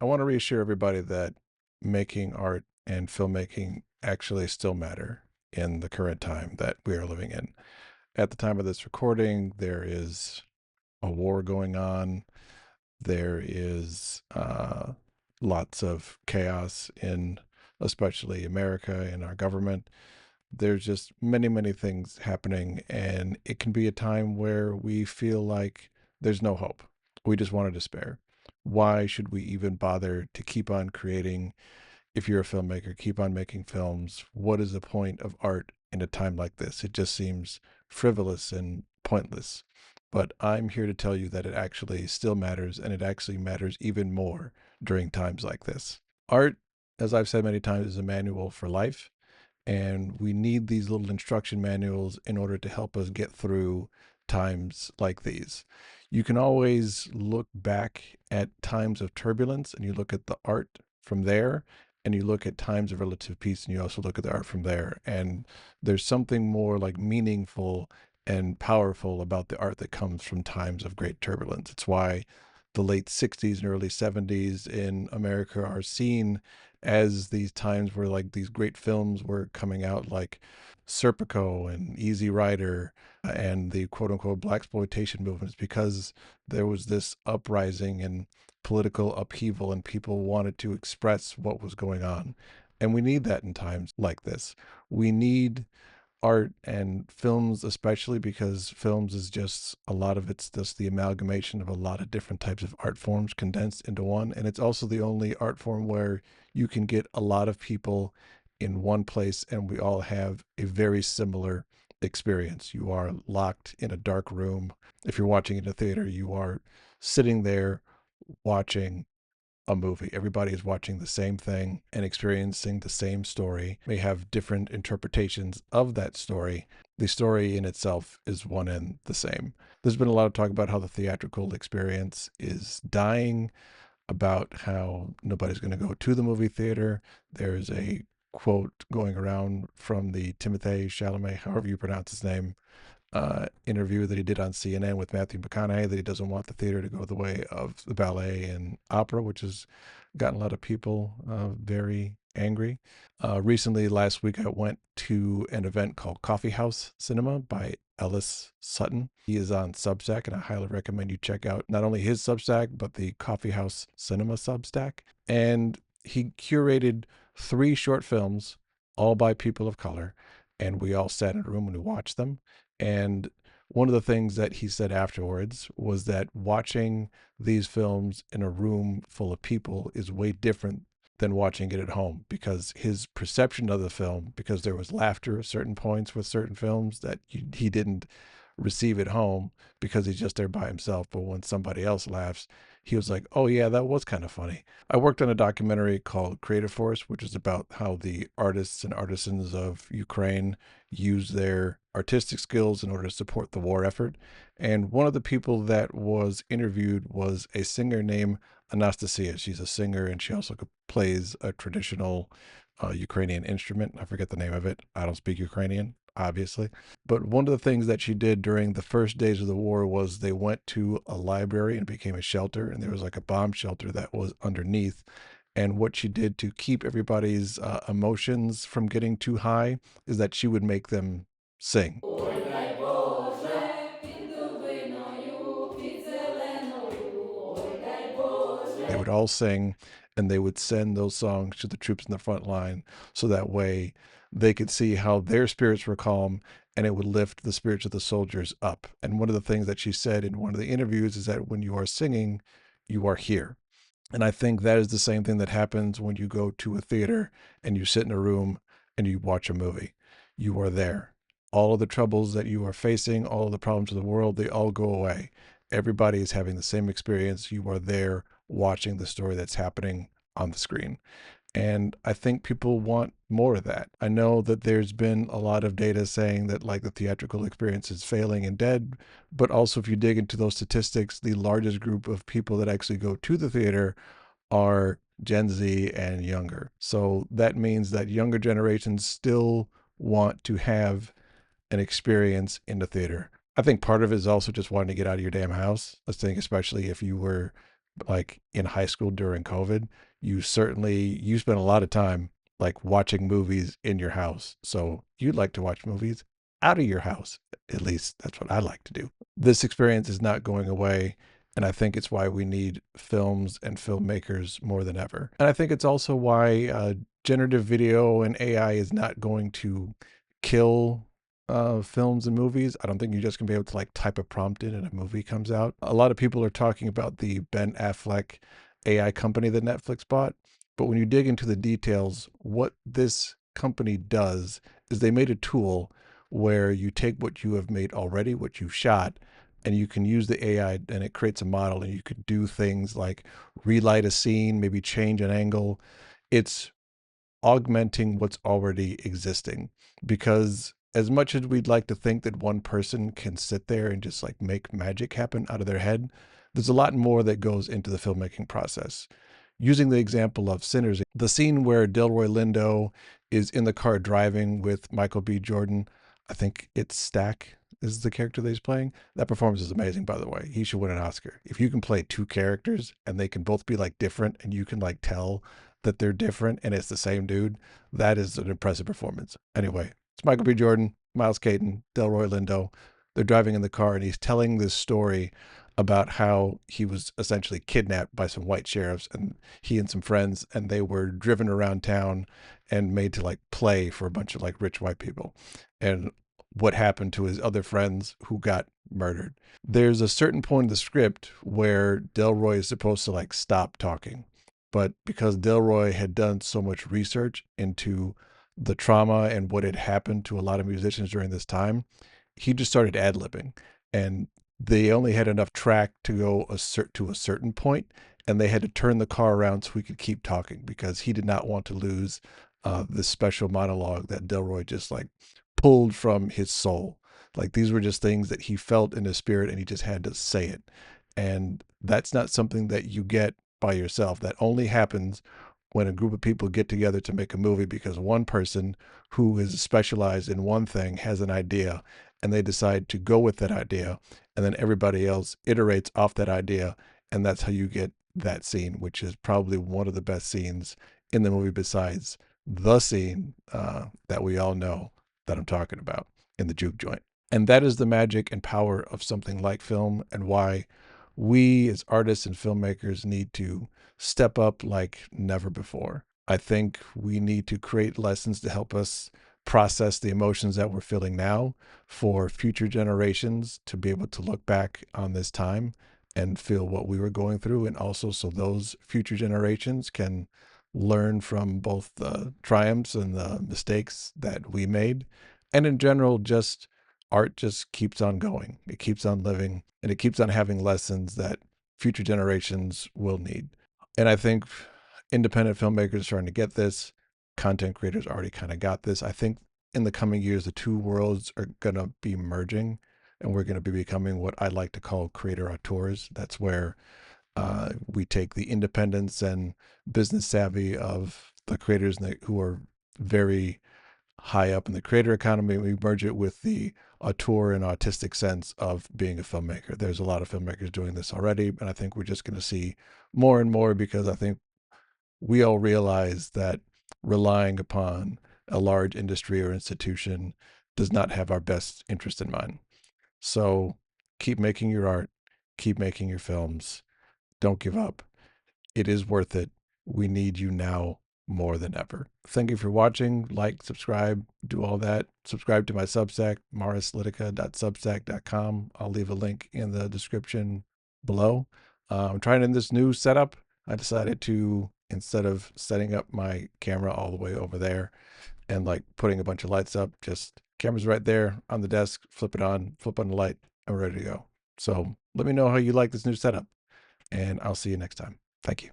I want to reassure everybody that making art and filmmaking actually still matter in the current time that we are living in. At the time of this recording, there is a war going on. There is lots of chaos in especially America and our government. There's just many, many things happening, and it can be a time where we feel like there's no hope. We just want to despair. Why should we even bother to keep on creating? If you're a filmmaker, keep on making films. What is the point of art in a time like this? It just seems frivolous and pointless. But I'm here to tell you that it actually still matters, and it actually matters even more during times like this. Art, as I've said many times, is a manual for life. And we need these little instruction manuals in order to help us get through times like these. You can always look back at times of turbulence and you look at the art from there, and you look at times of relative peace and you also look at the art from there. And there's something more like meaningful and powerful about the art that comes from times of great turbulence. It's why the late 60s and early 70s in America are seen as these times where like these great films were coming out, like Serpico and Easy Rider and the quote unquote black exploitation movements, because there was this uprising and political upheaval and people wanted to express what was going on. And we need that in times like this. We need art and films, especially because films is just a lot of it's just the amalgamation of a lot of different types of art forms condensed into one. And it's also the only art form where you can get a lot of people in one place and we all have a very similar experience. You are locked in a dark room. If you're watching in a theater, you are sitting there watching a movie. Everybody is watching the same thing and experiencing the same story. May have different interpretations of that story. The story in itself is one and the same. There's been a lot of talk about how the theatrical experience is dying, about how nobody's going to go to the movie theater. There's a quote going around from the Timothée Chalamet, however you pronounce his name, interview that he did on CNN with Matthew McConaughey, that he doesn't want the theater to go the way of the ballet and opera, which has gotten a lot of people very angry. Recently, last week, I went to an event called Coffee House Cinema by Ellis Sutton. He is on Substack, and I highly recommend you check out not only his Substack, but the Coffee House Cinema Substack. And he curated three short films, all by people of color, and we all sat in a room and we watched them. And one of the things that he said afterwards was that watching these films in a room full of people is way different than watching it at home, because his perception of the film, because there was laughter at certain points with certain films that he didn't receive at home because he's just there by himself. But when somebody else laughs, he was like, oh, yeah, that was kind of funny. I worked on a documentary called Creative Force, which is about how the artists and artisans of Ukraine use their artistic skills in order to support the war effort. And one of the people that was interviewed was a singer named Anastasia. She's a singer and she also plays a traditional Ukrainian instrument. I forget the name of it. I don't speak Ukrainian, obviously. But one of the things that she did during the first days of the war was they went to a library and became a shelter, and there was like a bomb shelter that was underneath. And what she did to keep everybody's emotions from getting too high is that she would make them sing. Ой, дай Боже, під дубиною, під зеленою, ой, дай They Боже. would all sing and they would send those songs to the troops in the front line so that way they could see how their spirits were calm and it would lift the spirits of the soldiers up. And one of the things that she said in one of the interviews is that when you are singing, you are here. And I think that is the same thing that happens when you go to a theater and you sit in a room and you watch a movie. You are there. All of the troubles that you are facing, all of the problems of the world, they all go away. Everybody is having the same experience. You are there watching the story that's happening on the screen. And I think people want more of that. I know that there's been a lot of data saying that like the theatrical experience is failing and dead, but also if you dig into those statistics, the largest group of people that actually go to the theater are Gen Z and younger. So that means that younger generations still want to have an experience in the theater. I think part of it is also just wanting to get out of your damn house. I think especially if you were like in high school during COVID, you spent a lot of time like watching movies in your house. So you'd like to watch movies out of your house. At least that's what I like to do. This experience is not going away. And I think it's why we need films and filmmakers more than ever. And I think it's also why generative video and AI is not going to kill films and movies. I don't think you're just gonna be able to like type a prompt in and a movie comes out. A lot of people are talking about the Ben Affleck AI company that Netflix bought. But when you dig into the details, what this company does is they made a tool where you take what you have made already, what you've shot, and you can use the AI and it creates a model and you could do things like relight a scene, maybe change an angle. It's augmenting what's already existing because as much as we'd like to think that one person can sit there and just like make magic happen out of their head, there's a lot more that goes into the filmmaking process. Using the example of Sinners, the scene where Delroy Lindo is in the car driving with Michael B. Jordan, I think it's Stack is the character that he's playing. That performance is amazing, by the way. He should win an Oscar. If you can play two characters and they can both be like different and you can like tell that they're different and it's the same dude, that is an impressive performance. Anyway, it's Michael B. Jordan, Miles Caton, Delroy Lindo. They're driving in the car and he's telling this story about how he was essentially kidnapped by some white sheriffs and he and some friends and they were driven around town and made to like play for a bunch of like rich white people and what happened to his other friends who got murdered. There's a certain point in the script where Delroy is supposed to like stop talking, but because Delroy had done so much research into the trauma and what had happened to a lot of musicians during this time, he just started ad-libbing. And they only had enough track to go to a certain point, and they had to turn the car around so we could keep talking because he did not want to lose this special monologue that Delroy just like pulled from his soul. Like these were just things that he felt in his spirit and he just had to say it. And that's not something that you get by yourself. That only happens when a group of people get together to make a movie because one person who is specialized in one thing has an idea and they decide to go with that idea and then everybody else iterates off that idea and that's how you get that scene, which is probably one of the best scenes in the movie besides the scene that we all know that I'm talking about in the juke joint. And that is the magic and power of something like film and why we as artists and filmmakers need to step up like never before. I think we need to create lessons to help us process the emotions that we're feeling now for future generations to be able to look back on this time and feel what we were going through. And also so those future generations can learn from both the triumphs and the mistakes that we made. And in general, just art just keeps on going. It keeps on living and it keeps on having lessons that future generations will need. And I think independent filmmakers are starting to get this. Content creators already kind of got this. I think in the coming years, the two worlds are going to be merging and we're going to be becoming what I like to call creator auteurs. That's where we take the independence and business savvy of the creators who are very high up in the creator economy. We merge it with the auteur and autistic sense of being a filmmaker. There's a lot of filmmakers doing this already, and I think we're just going to see more and more because I think we all realize that relying upon a large industry or institution does not have our best interest in mind. So keep making your art, keep making your films. Don't give up. It is worth it. We need you now more than ever. Thank you for watching. Like, subscribe, do all that. Subscribe to my Substack, marislitica.substack.com. I'll leave a link in the description below. I'm trying in this new setup. I decided to, instead of setting up my camera all the way over there and like putting a bunch of lights up, just camera's right there on the desk, flip it on, flip on the light, and we're ready to go. So let me know how you like this new setup, and I'll see you next time. Thank you.